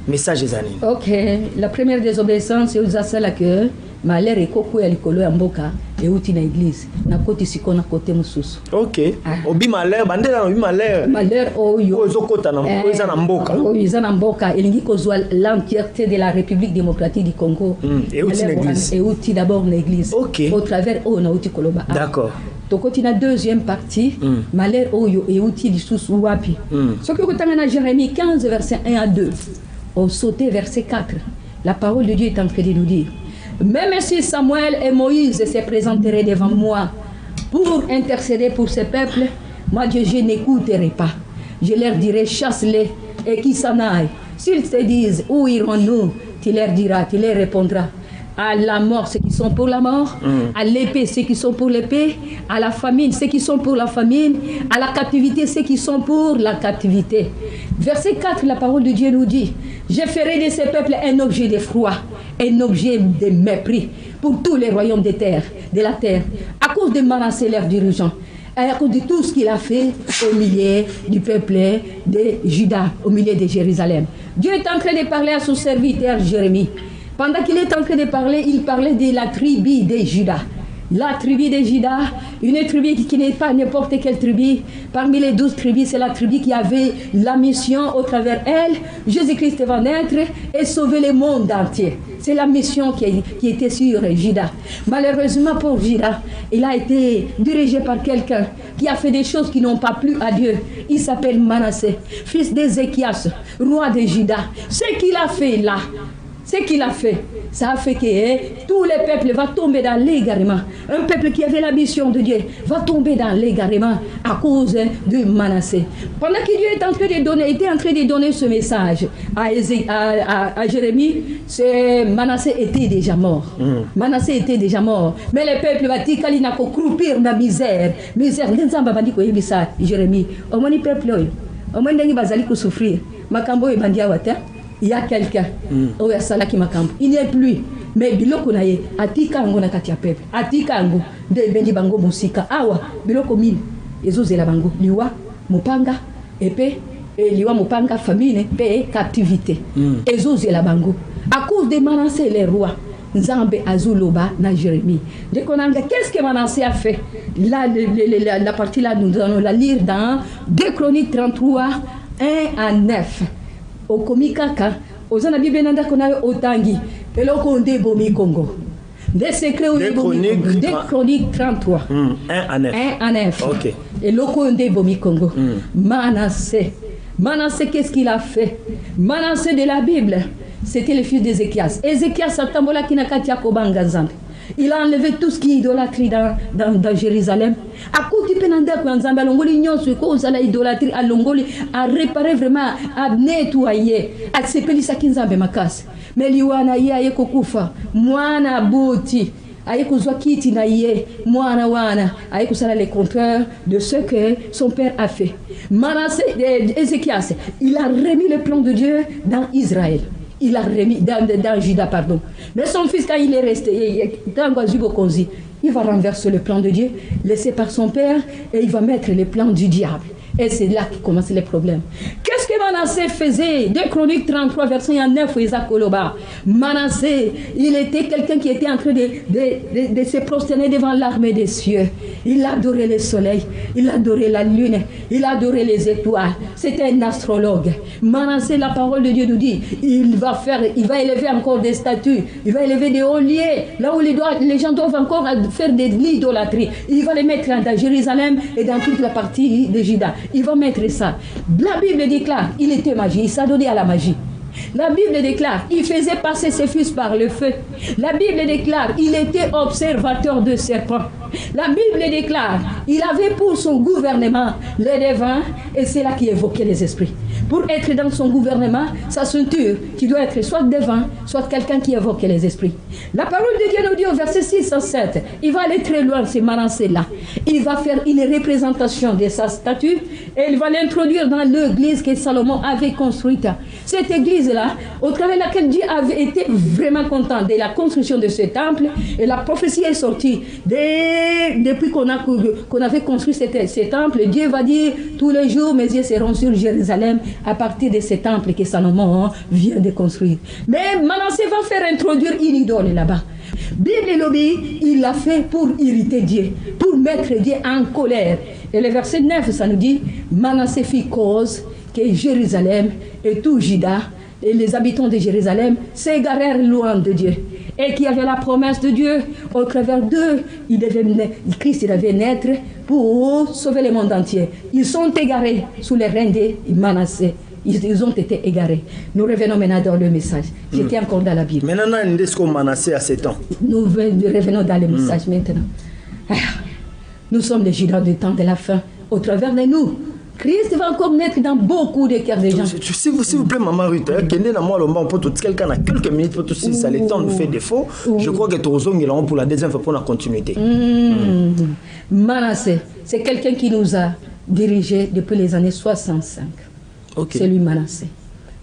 message ezani. OK, la première désobéissance c'est uzasala que malheur ekoko ya likolo ya mboka euti na église na koti sikona kote mususu. OK, obi malheur bandela obi malheur oyo ezokota na oyo na mboka oyo izana mboka elingi kozwa l'entièreté de la République démocratique du Congo euti na église euti d'abord na église au travers o na uti koloba. D'accord. Tokoti na deuxième partie malheur oyo euti lisusu wapi ce que kotanga na Jérémie 15 verset 1 à 2 au sauté verset 4 la parole de Dieu est en train de nous dire même si Samuel et Moïse se présenteraient devant moi pour intercéder pour ce peuple, moi Dieu, je n'écouterai pas. Je leur dirai chasse-les et qu'ils s'en aillent. S'ils te disent où irons-nous, tu leur diras, tu leur répondras. À la mort, ceux qui sont pour la mort, à l'épée, ceux qui sont pour l'épée, à la famine, ceux qui sont pour la famine, à la captivité, ceux qui sont pour la captivité. Verset 4, la parole de Dieu nous dit, je ferai de ces peuples un objet d'effroi, un objet de mépris pour tous les royaumes de la terre, à cause de Manassé, leur dirigeant, et à cause de tout ce qu'il a fait au milieu du peuple de Juda, au milieu de Jérusalem. Dieu est en train de parler à son serviteur Jérémie. Pendant qu'il est en train de parler, il parlait de la tribu de Juda. La tribu de Juda, une tribu qui n'est pas n'importe quelle tribu. Parmi les 12 tribus, c'est la tribu qui avait la mission au travers elle. Jésus-Christ va naître et sauver le monde entier. C'est la mission qui était sur Juda. Malheureusement pour Juda, il a été dirigé par quelqu'un qui a fait des choses qui n'ont pas plu à Dieu. Il s'appelle Manassé, fils d'Ézéchias, roi de Juda. Ce qu'il a fait là, ce qu'il a fait, ça a fait que tous les peuples vont tomber dans l'égarement. Un peuple qui avait la mission de Dieu va tomber dans l'égarement à cause de Manassé. Pendant que Dieu était en train de donner ce message à Jérémie, Manassé était déjà mort. Manassé était déjà mort. Mais les peuples vont dire qu'il n'a qu'à croupir dans la misère. Misère, Jérémie. Au moins, les peuples, au moins, ils vont souffrir. Makambo et Bandiawata. Il y a quelqu'un où il n'est plus mais biloko na ye atika ngo na kati ya pepe atika ngo de bendi bango musika awa biloko mine ezozela bango liwa mupanga épée et liwa mupanga famine pe captivité ezozela bango à cause de Manassé les rois Nzambe azuloba na Jérémie. Qu'est-ce que Manassé a fait? Là, la partie là nous allons la lire dans 2 Chroniques 33 1 à 9. Au komikaka ozana bible nanda kona otangi eloko nde bomi Congo des secrets au des chroniques 33 1 à 9 1 à 9 OK eloko nde bomi Congo Manassé qu'est-ce qu'il a fait? Manassé de la Bible c'était le fils d'Ézéchias. Ézéchias atambola kinakati akobanga Nzambe. Il a enlevé tout ce qui est idolâtrie dans Jérusalem. À côté de Penanda, Nzambe, Alongoli, Nyonso, cause à l'idolâtrie, à Longoli, à réparer vraiment, à nettoyer, à s'épeler sa Kinzambe Makas. Mais Liwana, Yaye Kokufa, Moana Bouti, Ayekozwa Kiti Naye, Moana Wana, Ayekosala les contraires de ce que son père a fait. Manassé, Ézéchias, il a remis le plan de Dieu dans Israël. Il a remis dans Juda, pardon. Mais son fils, quand il est resté, dans Guazubo Konzi, il va renverser le plan de Dieu, laissé par son père, et il va mettre les plans du diable. Et c'est là que commencent les problèmes. Qu'est-ce que Manassé faisait? 2 Chroniques 33, verset 9, Isaac Koloba. Manassé, il était quelqu'un qui était en train de se prosterner devant l'armée des cieux. Il adorait le soleil, il adorait la lune, il adorait les étoiles. C'était un astrologue. Manassé, la parole de Dieu nous dit, il va élever encore des statues, il va élever des hauts lieux, là où les gens doivent encore faire de l'idolâtrie. Il va les mettre dans Jérusalem et dans toute la partie de Juda. Il va mettre ça. La Bible déclare, il était magie, il s'adonnait à la magie. La Bible déclare, il faisait passer ses fils par le feu. La Bible déclare, il était observateur de serpents. La Bible déclare, il avait pour son gouvernement les devins, et c'est là qu'il évoquait les esprits. pour être dans son gouvernement, sa ceinture, qui doit être soit devant, soit quelqu'un qui évoque les esprits. La parole de Dieu nous dit au verset 6 à 7, il va aller très loin, ce Manassé-là. Il va faire une représentation de sa statue et il va l'introduire dans l'église que Salomon avait construite. Cette église-là, au travers de laquelle Dieu avait été vraiment content de la construction de ce temple, et la prophétie est sortie. Depuis qu'on avait construit ce temple, Dieu va dire tous les jours, mes yeux seront sur Jérusalem à partir de ce temple que Salomon vient de construire. Mais Manassé va faire introduire une idole là-bas. Bible et lobby, il l'a fait pour irriter Dieu, pour mettre Dieu en colère. Et le verset 9, ça nous dit, Manassé fit cause que Jérusalem et tout Juda et les habitants de Jérusalem s'égarèrent loin de Dieu. Et qu'il y avait la promesse de Dieu, au travers d'eux, Christ devait naître pour sauver le monde entier. Ils sont égarés sous les règne de Manassé. Ils ont été égarés. Nous revenons maintenant dans le message. J'étais encore dans la Bible. Maintenant, est-ce qu'on Manassé à 7 ans? Nous revenons dans le message maintenant. Nous sommes les Judas du temps de la fin. Au travers de nous, Christ va encore naître dans beaucoup de cœurs des gens. S'il vous plaît, Maman Ruth, on peut quelqu'un a quelques minutes pour tout ça, le temps nous fait défaut. Je crois que Tozong est pour la deuxième fois pour la continuité. Manassé, c'est quelqu'un qui nous a dirigés depuis les années 65. Okay. C'est lui Manassé.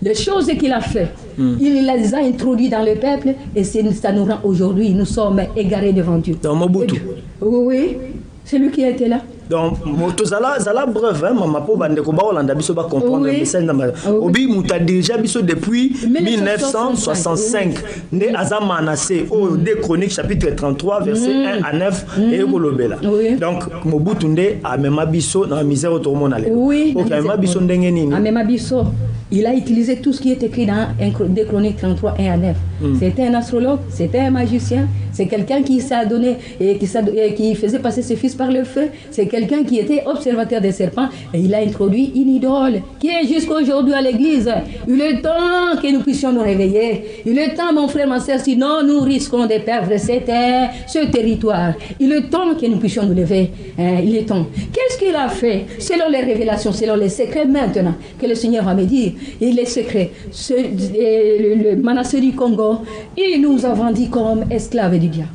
Les choses qu'il a fait, il les a introduites dans le peuple et ça nous rend aujourd'hui, nous sommes égarés devant Dieu. Dans Mobutu. Oui, c'est lui qui a été là. Donc, zala bref, maman po bande ko ba Hollanda biso ba comprendre le message na obi muta déjà biso depuis 1965 né Azam Manassé au de Chroniques chapitre 33 verset 1 à 9 et kolobela. Donc Mobutu nde amema biso na misère autrement aller. Oui. OK, amema biso ndenge nini? Amema biso. Il a utilisé tout ce qui est écrit dans des Chroniques 33 1 à 9. C'était un astrologue, c'était un magicien, c'est quelqu'un qui s'est donné et qui faisait passer ses fils par le feu. C'est quelqu'un qui était observateur des serpents et il a introduit une idole qui est jusqu'à aujourd'hui à l'église. Il est temps que nous puissions nous réveiller. Il est temps, mon frère, ma soeur, sinon nous risquons de perdre ce territoire. Il est temps que nous puissions nous lever. Il est temps. Qu'est-ce qu'il a fait selon les révélations, selon les secrets maintenant que le Seigneur va me dire? Et les secrets, le Manassé du Congo, il nous a vendus comme esclaves du diable.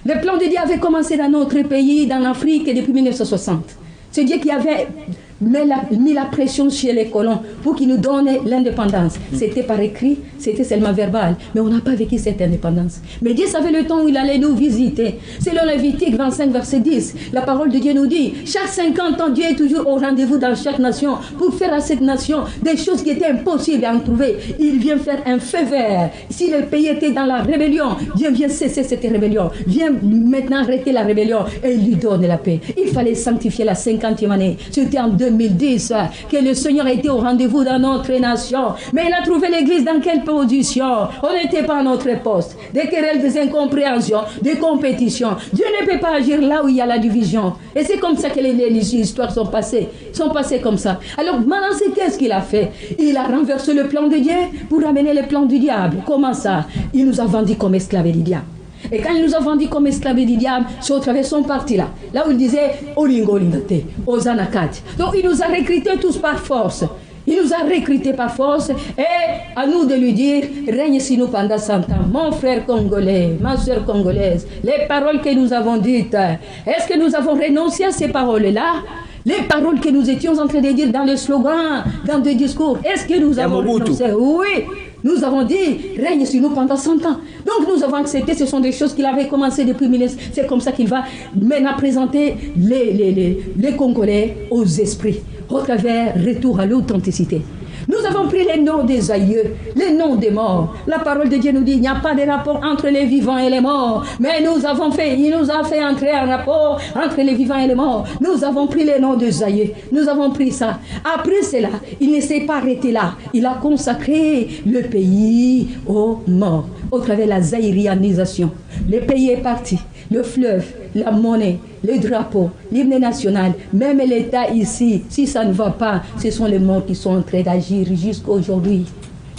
Le plan de Dieu avait commencé dans notre pays, dans l'Afrique, depuis 1960. C'est Dieu qui avait mis la pression chez les colons pour qu'ils nous donnent l'indépendance. C'était par écrit, c'était seulement verbal, mais on n'a pas vécu cette indépendance. Mais Dieu savait le temps où il allait nous visiter. Selon Lévitique 25, verset 10, la parole de Dieu nous dit, chaque 50 ans, Dieu est toujours au rendez-vous dans chaque nation pour faire à cette nation des choses qui étaient impossibles à en trouver. Il vient faire un feu vert. Si le pays était dans la rébellion, Dieu vient cesser cette rébellion, vient maintenant arrêter la rébellion et il lui donne la paix. Il fallait sanctifier la 50e année. C'était en 2010 que le Seigneur a été au rendez-vous dans notre nation. Mais il a trouvé l'église dans quelle position? On n'était pas à notre poste. Des querelles, des incompréhensions, des compétitions. Dieu ne peut pas agir là où il y a la division. Et c'est comme ça que les histoires sont passées. Sont passées comme ça. Alors Manassé, qu'est-ce qu'il a fait? Il a renversé le plan de Dieu pour ramener le plan du diable. Comment ça? Il nous a vendus comme esclaves du diable. Et quand il nous a vendus comme esclaves du diable, c'est au travers de son parti-là. Là où il disait Olingo Lingate, Ozanakat. Donc il nous a recrutés tous par force. Il nous a recrutés par force et à nous de lui dire règne sur nous pendant 100 ans. Mon frère congolais, ma soeur congolaise, les paroles que nous avons dites, est-ce que nous avons renoncé à ces paroles-là? Les paroles que nous étions en train de dire dans le slogan, dans des discours, est-ce que nous avons renoncé? Oui, nous avons dit règne sur nous pendant 100 ans. Donc nous avons accepté, ce sont des choses qu'il avait commencé depuis 1900. C'est comme ça qu'il va maintenant présenter les Congolais aux esprits, au travers retour à l'authenticité. Nous avons pris les noms des aïeux, les noms des morts. La parole de Dieu nous dit, il n'y a pas de rapport entre les vivants et les morts. Mais il nous a fait entrer un rapport entre les vivants et les morts. Nous avons pris les noms des aïeux. Nous avons pris ça. Après cela, il ne s'est pas arrêté là. Il a consacré le pays aux morts, au travers de la zaïrianisation. Le pays est parti. Le fleuve, la monnaie, le drapeau, l'hymne national, même l'État ici, si ça ne va pas, ce sont les morts qui sont en train d'agir jusqu'à aujourd'hui.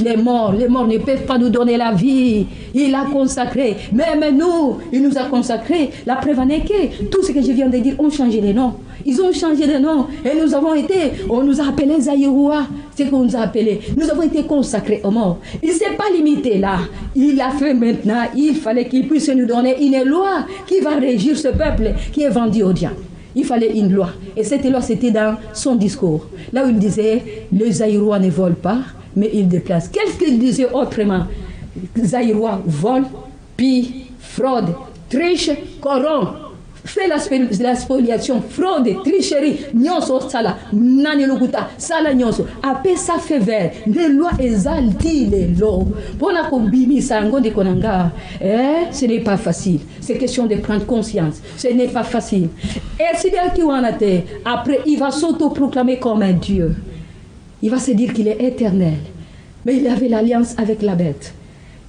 les morts ne peuvent pas nous donner la vie. Il a consacré, même nous, il nous a consacré. La preuve en est que tout ce que je viens de dire ont changé de nom. Ils ont changé de nom et nous avons été, on nous a appelés Zaïrois, c'est qu'on nous a appelés. Nous avons été consacrés aux morts. Il ne s'est pas limité là. Il a fait maintenant, il fallait qu'il puisse nous donner une loi qui va régir ce peuple qui est vendu au diable. Il fallait une loi. Et cette loi, c'était dans son discours. Là où il disait, les Zaïrois ne volent pas, mais ils déplacent. Qu'est-ce qu'il disait autrement? Zaïrois volent, pillent, fraudent, trichent, corrompent. Fait la spoliation, fraude, tricherie, nyonso sala, nani lokuta, sala nyonso, apé sa fait vert, les lois exaltent les lois. Pour la kombimi sango de konanga, ce n'est pas facile. C'est question de prendre conscience. Ce n'est pas facile. Et si bien qui en a été, après, il va s'autoproclamer comme un Dieu. Il va se dire qu'il est éternel. Mais il avait l'alliance avec la bête.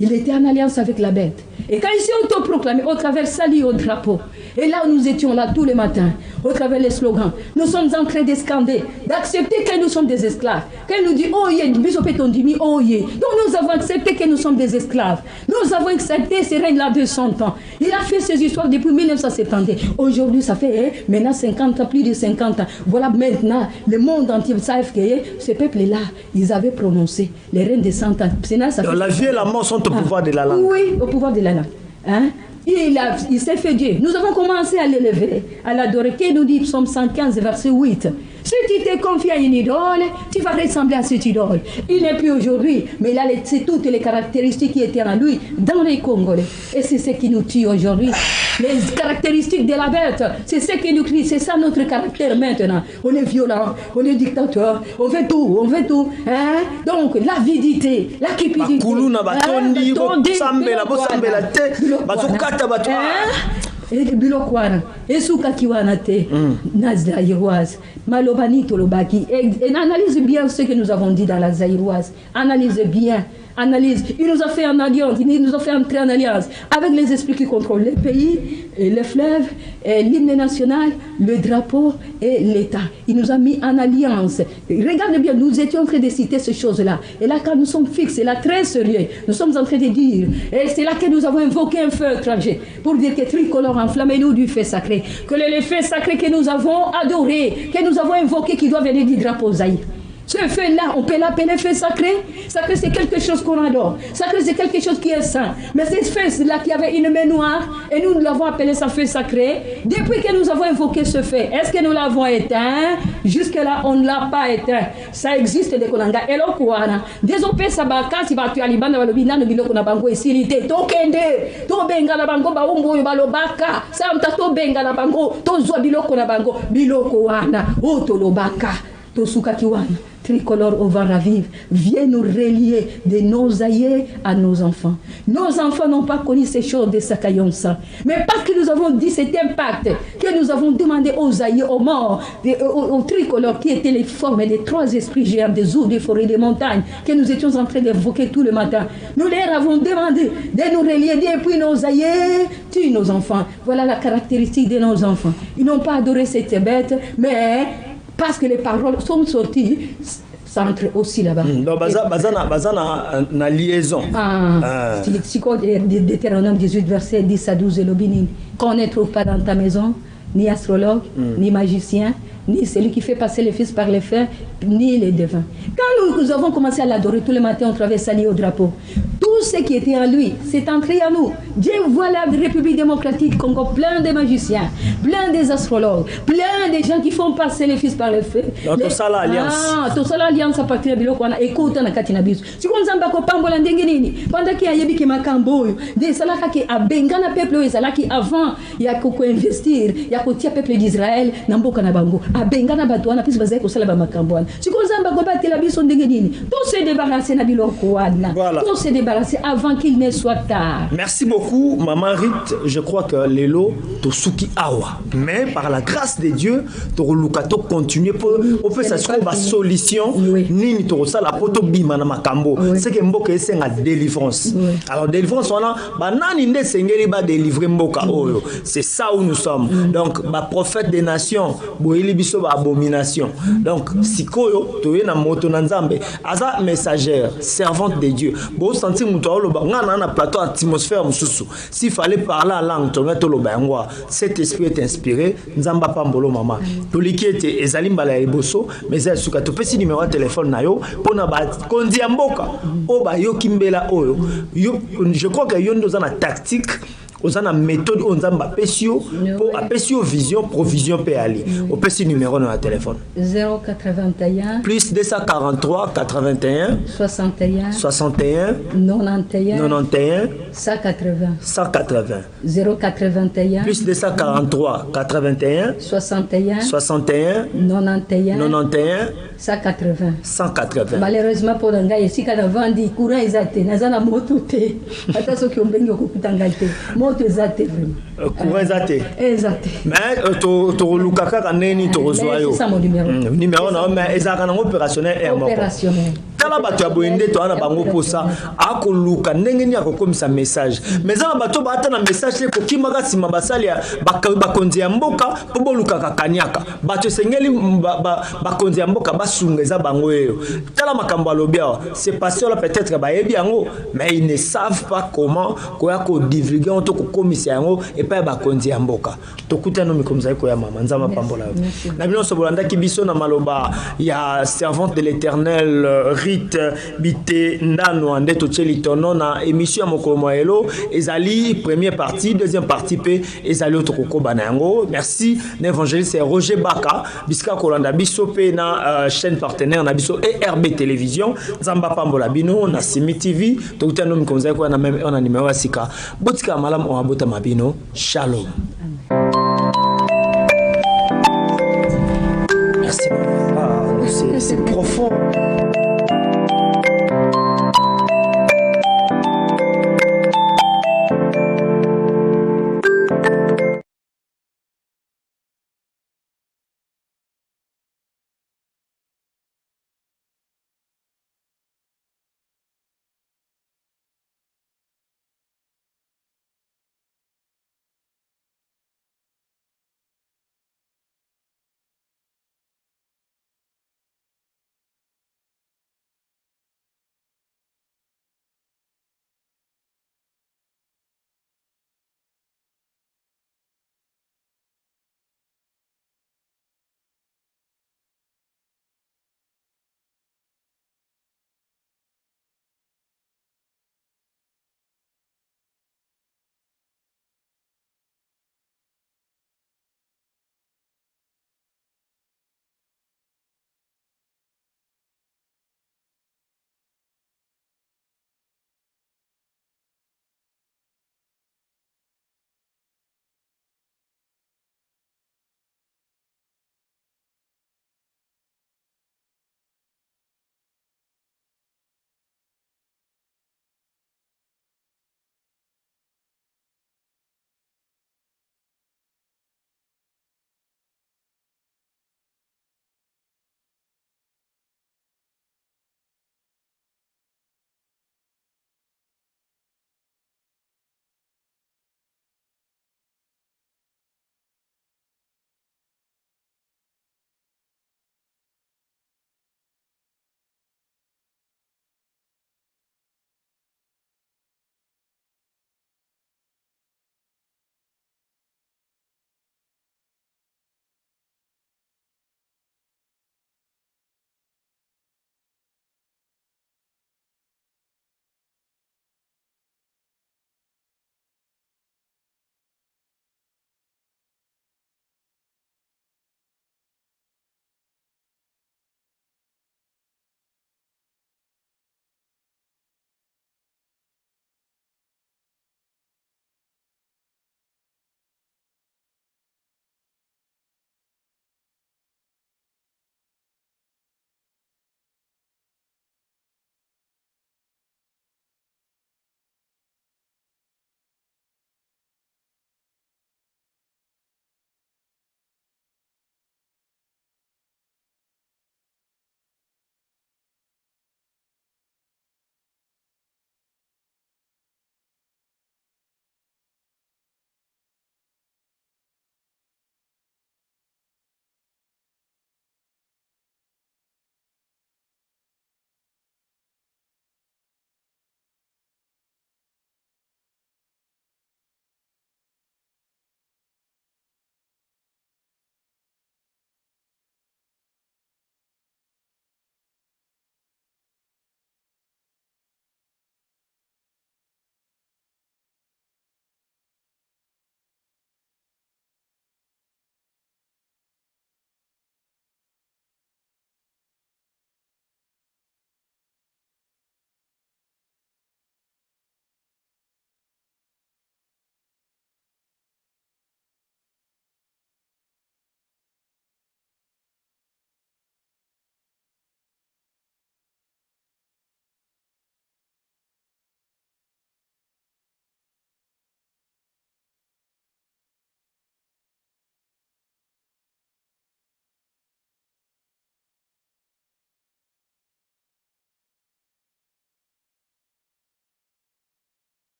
Il était en alliance avec la bête. Et quand il s'est autoproclamé, au travers sali au drapeau, et là où nous étions là tous les matins, au travers les slogans, nous sommes en train de scander, d'accepter que nous sommes des esclaves. Quand il nous dit, oh yeah, oh yeah. Donc nous avons accepté que nous sommes des esclaves. Nous avons accepté ces règles-là de 100 ans. Il a fait ces histoires depuis 1970. Aujourd'hui, ça fait maintenant 50 ans, plus de 50 ans. Voilà maintenant, le monde entier savent que ces peuples-là, ils avaient prononcé les règnes de 100 ans. La vie et la mort sont au pouvoir de la langue. Oui, au pouvoir de la langue. Hein? Il s'est fait Dieu. Nous avons commencé à l'élever, à l'adorer. Qu'est-ce nous dit Psaume 115, verset 8? Si tu t'es confié à une idole, tu vas ressembler à cette idole. Il n'est plus aujourd'hui, mais il a toutes les caractéristiques qui étaient en lui dans les Congolais. Et c'est ce qui nous tue aujourd'hui. Les caractéristiques de la bête, c'est ce qui nous crie. C'est ça notre caractère maintenant. On est violent, on est dictateur, on fait tout. Hein? Donc, l'avidité, la cupidité. Bilokwana esuka kiwana te na zaïroise malobani tolobaki et analyse bien ce que nous avons dit dans la zaïroise, analyse bien. Il nous a fait en alliance, il nous a fait entrer en alliance avec les esprits qui contrôlent les pays, les fleuves, l'hymne national, le drapeau et l'État. Il nous a mis en alliance. Regardez bien, nous étions en train de citer ces choses-là. Et là, quand nous sommes fixés, là, très sérieux, nous sommes en train de dire, et c'est là que nous avons invoqué un feu étranger pour dire que tricolore, enflammez-nous du feu sacré. Que le feu sacré que nous avons adoré, que nous avons invoqué, qui doit venir du drapeau Zaïre. Ce feu-là, on peut l'appeler feu sacré. Sacré, c'est quelque chose qu'on adore. Sacré, c'est quelque chose qui est saint. Mais ce feu-là qui avait une main noire, et nous l'avons appelé ça feu sacré. Depuis que nous avons invoqué ce feu, est-ce que nous l'avons éteint? Jusque-là, on ne l'a pas éteint. Ça existe de Konanga. Et là, désolé, ça va quand il va tuer Alibana, va le bina, le bilo qu'on a bango et silité. Tokende, to benga la bango, ba umbo, ba lo baka. Samta to benga la bango, to zo bilo qu'on a bango, bilo koana, oto lo baka, to suka kiwana. Tricolore au vent ravive, viens nous relier de nos aïeux à nos enfants. Nos enfants n'ont pas connu ces choses de Sakayonsa. Mais parce que nous avons dit cet impact, que nous avons demandé aux aïeux, aux morts, aux tricolores qui étaient les formes des trois esprits géants, des eaux, des forêts, des montagnes, que nous étions en train d'évoquer tout le matin. Nous leur avons demandé de nous relier, depuis nos aïeux, tuent nos enfants. Voilà la caractéristique de nos enfants. Ils n'ont pas adoré cette bête, mais parce que les paroles sont sorties, ça entre aussi là-bas. Donc, na liaison. Si Deutéronome 18, verset 10 à 12, qu'on ne trouve pas dans ta maison, ni astrologue, ni magicien, ni celui qui fait passer les fils par les fers, ni les devins. Quand nous avons commencé à l'adorer tous les matins, on traversait au drapeau. Tout ce qui était en lui, c'est entré en nous. Dieu voit la République démocratique Congo, plein de magiciens, plein des astrologues, plein de gens qui font passer les fils par les fers. Tout ça l'alliance. Tout ça l'alliance à partir de Biloko, écoute na katina biso. Si on zamba ko pambola ndenge nini, pendant qu'il y a yebi ki makamboyo, de salaka ki abengana peuple salaki avant il y a ko investir, il y a ko tia peuple d'Israël na mboka na bango. Abengana bato wana pisi bazai ko sala ba makambo wana. Si on zamba ko batela biso ndenge nini, tout se débarrasser na Biloko wana. Tout se débarrasser commencer avant qu'il ne soit tard. Merci beaucoup, Maman Rit. Je crois que Lelo, Tosuki Awa. Mais par la grâce de Dieu, Torolukato continue pour faire sa solution. Nini Torosa la poto bima na makambo. C'est que Mboka c'est la délivrance. Alors délivrance on a banani nde sengeli ba délivrer Mboka oyo. C'est ça où nous sommes. Donc ba prophète des nations, boyeli biso ba abomination. Donc sikoyo toye na moto na Nzambe, aza messagère, servante de Dieu. Bo sentir muto oloba ngana na plateau atmosphère mususu. S'il fallait parler en langue tometo loba ngwa, cet esprit est inspiré Nzamba pambolo mama. Toliki ete ezali mbala ya liboso, mais elle suka topesi numéro de téléphone na yo pona ba kondi ya mboka o ba yo kimbela oyo. Je crois que yo ndo za na tactique aux ana méthode on zamba pesio pour apesio vision provision pe ali au pesi numéro dans le téléphone 081 plus 243 81 61 61 91 91 180 180 081 plus 243 81 61 61 91 91 180 180. Malheureusement pour nga esika na vandi courant ezate nazana moto te ata soki ombengi okupitanga te moto ezate vraiment courant ezate mais to lukaka kaneni to rozwayo c'est ça mon numéro non mais ezaka na opérationnel tala bato ya boyende to ana bango posa akoluka ndenge ni akokomisa message mais ana bato ba ata na message ko kimaka sima basali bakonzi ya mboka po bolukaka kanyaka bato sengeli bakonzi ya mboka basungeza bango eyo tala makambo alobia c'est passé là peut-être ba yebi yango mais ils ne savent pas comment koya ko divulguer on to ko komisa yango et pas bakonzi ya mboka to kutano mikomza ko ya mama nzama pambola na bino so bolanda kibiso na maloba ya servante de l'Éternel Rite Bité Ndano ande to cheli tono na émission mokolo moelo ezali première partie deuxième partie pe ezali otoko bana yango merci l'évangéliste Roger Baka biska kolanda biso pe na chaîne partenaire na biso ERB télévision Nzamba pambola bino na Simi TV to kutano mikomza ko na même on numéro asika botika malam on abota mabino shalom. Merci. C'est profond.